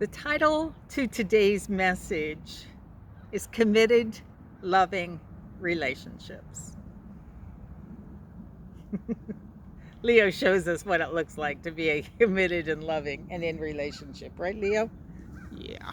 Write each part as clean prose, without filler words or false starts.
The title to today's message is Committed, Loving Relationships. Leo shows us what it looks like to be a committed and loving and in relationship, right, Leo? Yeah.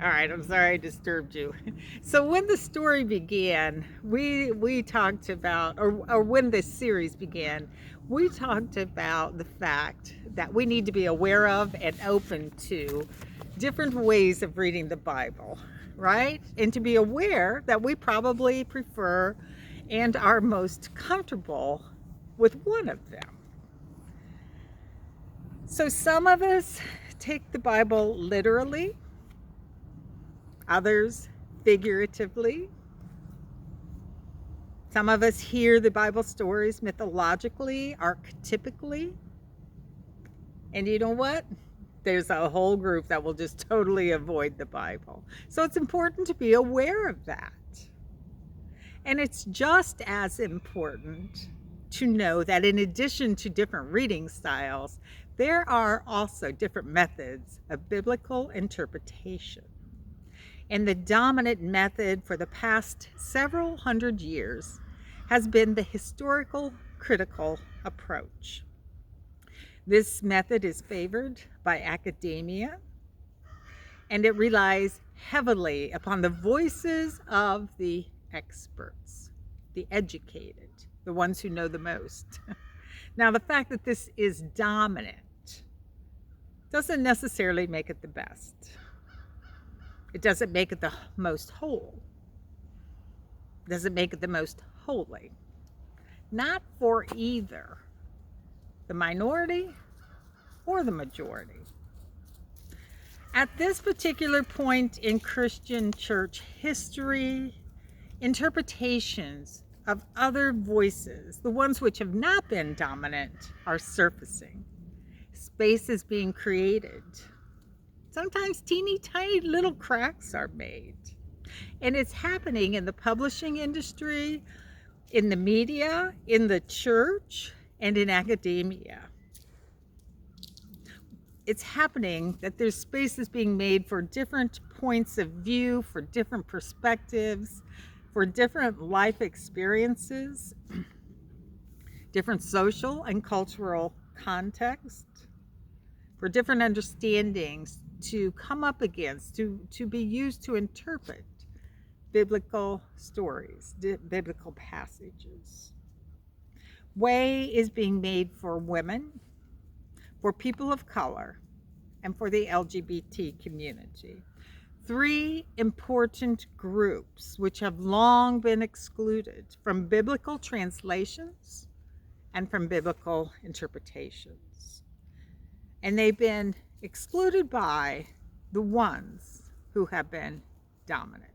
All right, I'm sorry I disturbed you. So when the story began, we talked about, or when this series began, we talked about the fact that we need to be aware of and open to different ways of reading the Bible, right? And to be aware that we probably prefer and are most comfortable with one of them. So some of us take the Bible literally, others figuratively. Some of us hear the Bible stories mythologically, archetypically. And you know what? There's a whole group that will just totally avoid the Bible. So it's important to be aware of that. And it's just as important to know that in addition to different reading styles, there are also different methods of biblical interpretation. And the dominant method for the past several hundred years has been the historical critical approach. This method is favored by academia, and it relies heavily upon the voices of the experts, the educated, the ones who know the most. Now, the fact that this is dominant doesn't necessarily make it the best. It doesn't make it the most whole. It doesn't make it the most holy. Not for either the minority or the majority. At this particular point in Christian church history, interpretations of other voices, the ones which have not been dominant, are surfacing. Space is being created. Sometimes teeny tiny little cracks are made. And it's happening in the publishing industry, in the media, in the church, and in academia. It's happening that there's spaces being made for different points of view, for different perspectives, for different life experiences, different social and cultural context, for different understandings to come up against, to be used to interpret biblical stories, biblical passages. Way is being made for women, for people of color, and for the LGBT community. Three important groups which have long been excluded from biblical translations and from biblical interpretations. And they've been excluded by the ones who have been dominant.